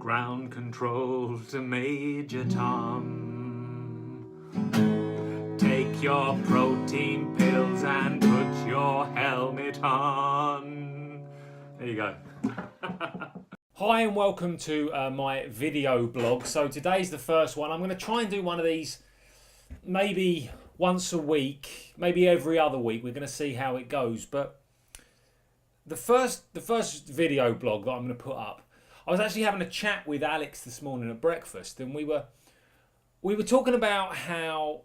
Ground control to Major Tom. Take your protein pills and put your helmet on. There you go. Hi and welcome to my video blog. So today's the first one. I'm going to try and do one of these maybe once a week, maybe every other week. We're going to see how it goes. But the first video blog that I'm going to put up, I was actually having a chat with Alex this morning at breakfast, and we were talking about how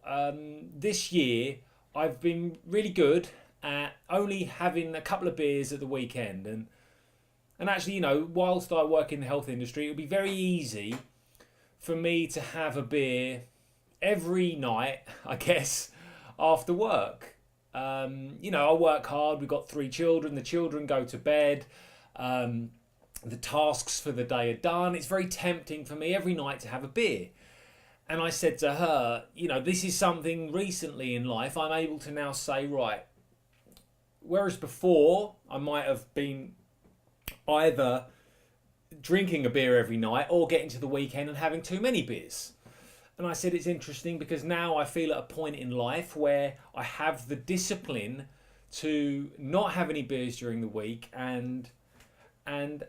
this year I've been really good at only having a couple of beers at the weekend, and actually, you know, whilst I work in the health industry, it would be very easy for me to have a beer every night, I guess, after work. You know, I work hard. We've got 3 children. The children go to bed. The tasks for the day are done. It's very tempting for me every night to have a beer. And I said to her, you know, this is something recently in life I'm able to now say, right, whereas before I might have been either drinking a beer every night or getting to the weekend and having too many beers. And I said it's interesting because now I feel at a point in life where I have the discipline to not have any beers during the week and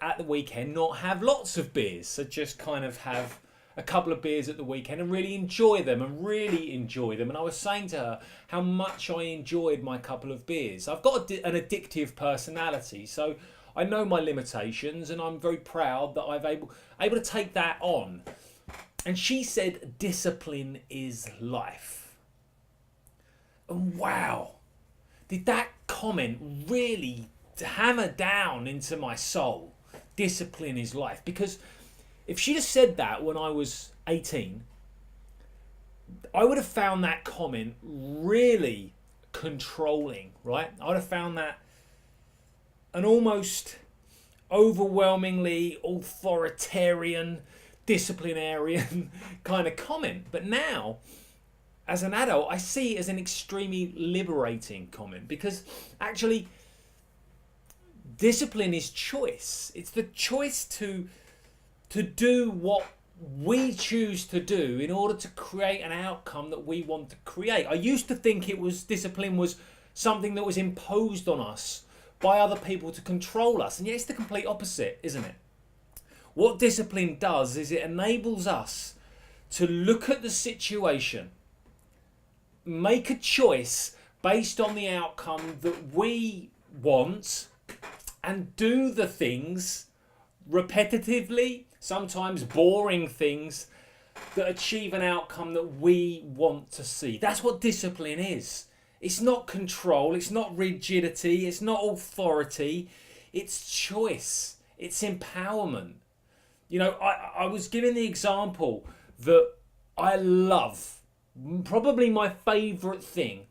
at the weekend not have lots of beers. So just kind of have a couple of beers at the weekend and really enjoy them. And I was saying to her how much I enjoyed my couple of beers. I've got an addictive personality, so I know my limitations, and I'm very proud that I've able to take that on. And she said, discipline is life. And wow, did that comment really hammer down into my soul? Discipline is life. Because if she'd have said that when I was 18, I would have found that comment really controlling, right? I would have found that an almost overwhelmingly authoritarian, disciplinarian kind of comment. But now, as an adult, I see it as an extremely liberating comment, because actually discipline is choice. It's the choice to do what we choose to do in order to create an outcome that we want to create. I used to think discipline was something that was imposed on us by other people to control us, and yet it's the complete opposite, isn't it? What discipline does is it enables us to look at the situation, make a choice based on the outcome that we want, and do the things repetitively, sometimes boring things, that achieve an outcome that we want to see. That's what discipline is. It's not control, it's not rigidity, it's not authority, it's choice, it's empowerment. You know, I was giving the example that I love, probably my favourite thing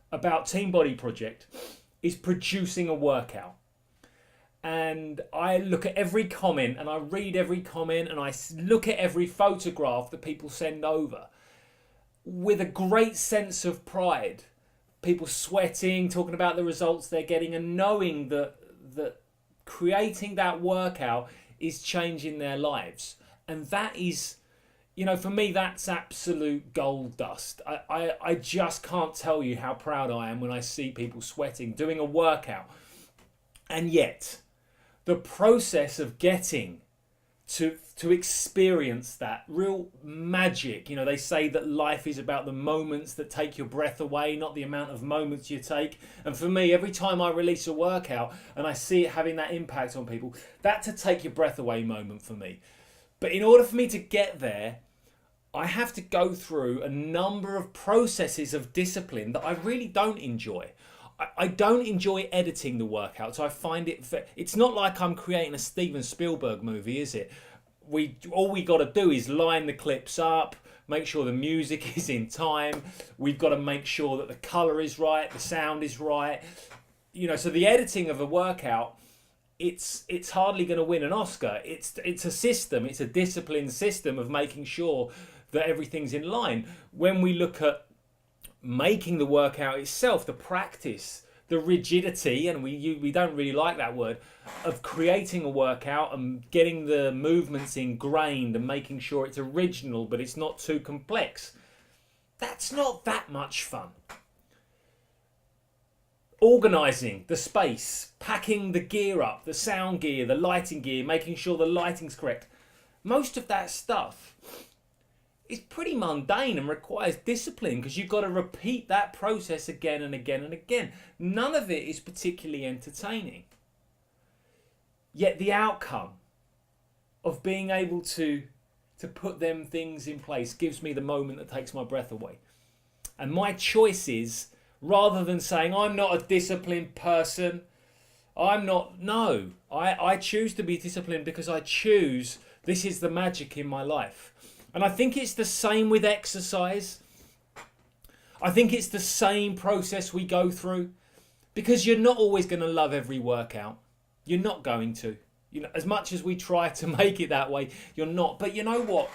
about Team Body Project is producing a workout. And I look at every comment and I read every comment and I look at every photograph that people send over with a great sense of pride. People sweating, talking about the results they're getting, and knowing that creating that workout is changing their lives. And that is, you know, for me, that's absolute gold dust. I just can't tell you how proud I am when I see people sweating, doing a workout. And yet, the process of getting to experience that real magic, you know, they say that life is about the moments that take your breath away, not the amount of moments you take. And for me, every time I release a workout and I see it having that impact on people, that's a take your breath away moment for me. But in order for me to get there, I have to go through a number of processes of discipline that I really don't enjoy. I don't enjoy editing the workouts. I find it's not like I'm creating a Steven Spielberg movie, is it? All we got to do is line the clips up, make sure the music is in time. We've got to make sure that the color is right, the sound is right. You know, so the editing of a workout, it's hardly going to win an Oscar. It's a system, it's a disciplined system of making sure that everything's in line. When we look at making the workout itself, the practice, the rigidity, and we don't really like that word, of creating a workout and getting the movements ingrained and making sure it's original but it's not too complex. That's not that much fun. Organising the space, packing the gear up, the sound gear, the lighting gear, making sure the lighting's correct. Most of that stuff is pretty mundane and requires discipline because you've got to repeat that process again and again and again. None of it is particularly entertaining. Yet the outcome of being able to put them things in place gives me the moment that takes my breath away. And my choice is, rather than saying I'm not a disciplined person, I choose to be disciplined because I choose this is the magic in my life. And I think it's the same with exercise. I think it's the same process we go through, because you're not always going to love every workout. You're not going to. You know, as much as we try to make it that way, you're not. But you know what?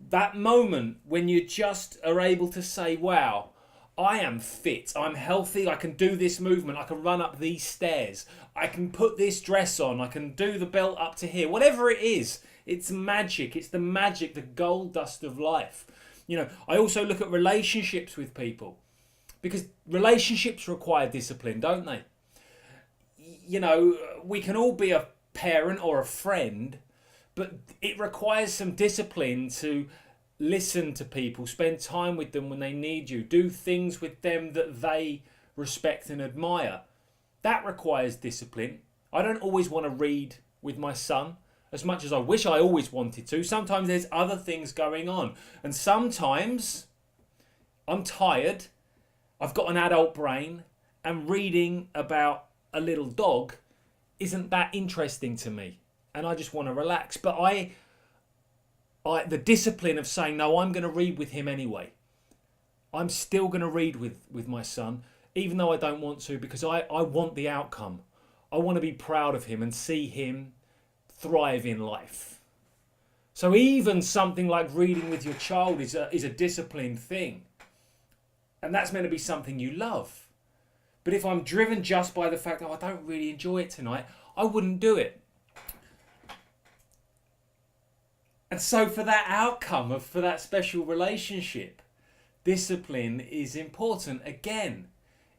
That moment when you just are able to say, wow, I am fit, I'm healthy, I can do this movement, I can run up these stairs, I can put this dress on, I can do the belt up to here, whatever it is, it's magic. It's the magic, the gold dust of life. You know, I also look at relationships with people, because relationships require discipline, don't they? You know, we can all be a parent or a friend, but it requires some discipline to listen to people, spend time with them when they need you, do things with them that they respect and admire. That requires discipline. I don't always want to read with my son as much as I wish I always wanted to. Sometimes there's other things going on, and sometimes I'm tired, I've got an adult brain, and reading about a little dog isn't that interesting to me, and I just want to relax. But the discipline of saying, no, I'm going to read with him anyway. I'm still going to read with my son, even though I don't want to, because I want the outcome. I want to be proud of him and see him thrive in life. So even something like reading with your child is a disciplined thing. And that's meant to be something you love. But if I'm driven just by the fact, I don't really enjoy it tonight, I wouldn't do it. And so for that outcome, for that special relationship, discipline is important. Again,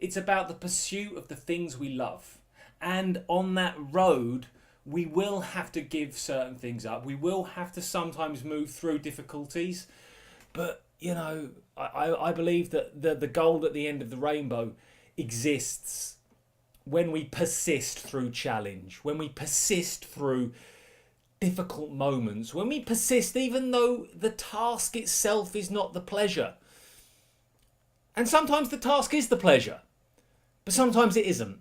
it's about the pursuit of the things we love. And on that road, we will have to give certain things up. We will have to sometimes move through difficulties. But, you know, I believe that the gold at the end of the rainbow exists when we persist through challenge, when we persist through difficult moments, when we persist even though the task itself is not the pleasure. And sometimes the task is the pleasure, but sometimes it isn't.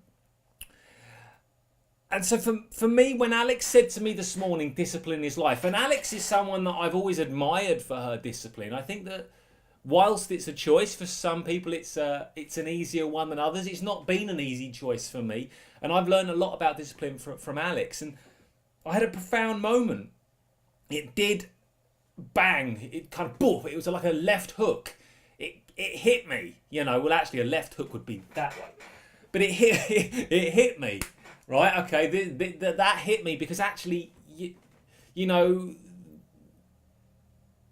And so for me, when Alex said to me this morning, discipline is life, and Alex is someone that I've always admired for her discipline. I think that whilst it's a choice for some people, it's an easier one than others. It's not been an easy choice for me, and I've learned a lot about discipline from Alex. And I had a profound moment. It did bang. It kind of boof. It was like a left hook. It hit me. You know, well, actually, a left hook would be that way, but it hit me. Right? Okay. That hit me because actually, you know,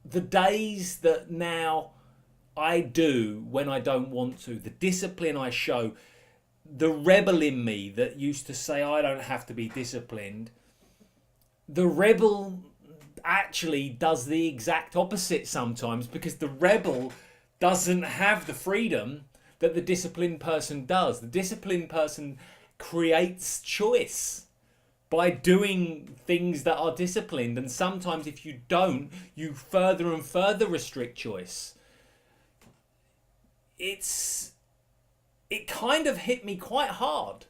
the days that now I do when I don't want to, the discipline I show, the rebel in me that used to say I don't have to be disciplined, the rebel actually does the exact opposite sometimes, because the rebel doesn't have the freedom that the disciplined person does. The disciplined person creates choice by doing things that are disciplined, and sometimes if you don't, you further and further restrict choice. It kind of hit me quite hard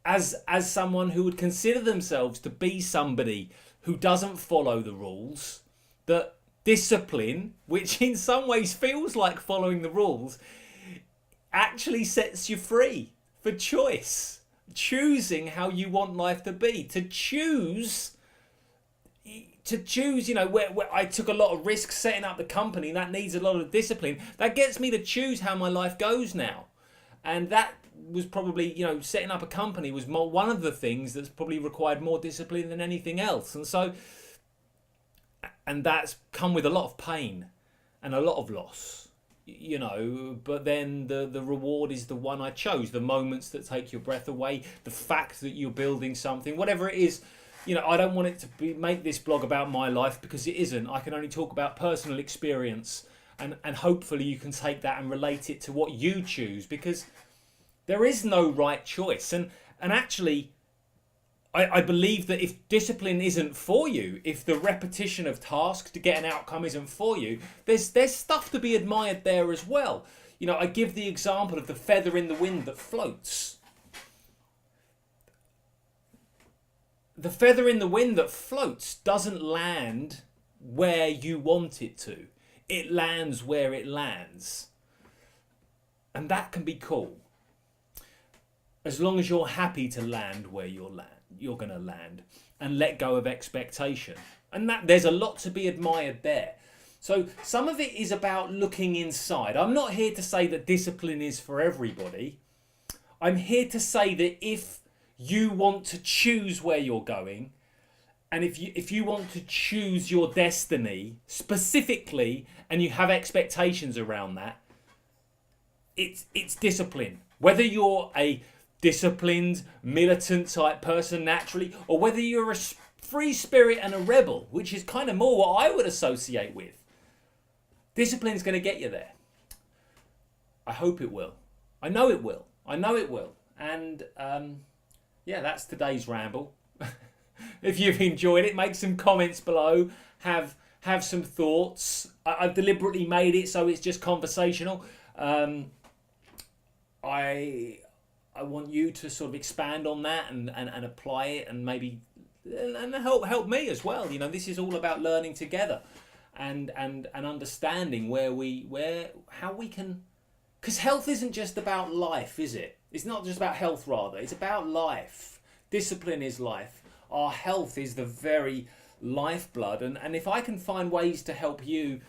as someone who would consider themselves to be somebody who doesn't follow the rules, that discipline, which in some ways feels like following the rules, actually sets you free for choice, choosing how you want life to be, to choose, you know, where I took a lot of risks setting up the company, that needs a lot of discipline. That gets me to choose how my life goes now. And probably, you know, setting up a company was one of the things that's probably required more discipline than anything else. And that's come with a lot of pain and a lot of loss, you know, but then the reward is the one I chose, the moments that take your breath away, the fact that you're building something, whatever it is. You know, I don't want it to make this blog about my life, because it isn't. I can only talk about personal experience, and hopefully you can take that and relate it to what you choose, because there is no right choice. And actually, I believe that if discipline isn't for you, if the repetition of tasks to get an outcome isn't for you, there's stuff to be admired there as well. You know, I give the example of the feather in the wind that floats. The feather in the wind that floats doesn't land where you want it to. It lands where it lands. And that can be cool. As long as you're happy to land where you're going to land, and let go of expectation. And that there's a lot to be admired there. So some of it is about looking inside. I'm not here to say that discipline is for everybody. I'm here to say that if you want to choose where you're going, and if you want to choose your destiny specifically, and you have expectations around that, it's discipline. Whether you're a disciplined, militant type person naturally, or whether you're a free spirit and a rebel, which is kind of more what I would associate with, discipline's going to get you there. I hope it will. I know it will. And yeah, that's today's ramble. If you've enjoyed it, make some comments below. Have some thoughts. I've deliberately made it so it's just conversational. I want you to sort of expand on that and apply it, and maybe and help me as well. You know, this is all about learning together and understanding how we can, because health isn't just about life, is it? It's not just about health, rather. It's about life. Discipline is life. Our health is the very lifeblood. And if I can find ways to help you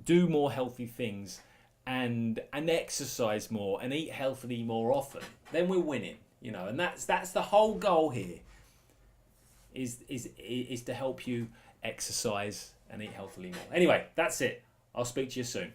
do more healthy things and exercise more and eat healthily more often, then we're winning. You know, and that's the whole goal here. Is to help you exercise and eat healthily more. Anyway, that's it. I'll speak to you soon.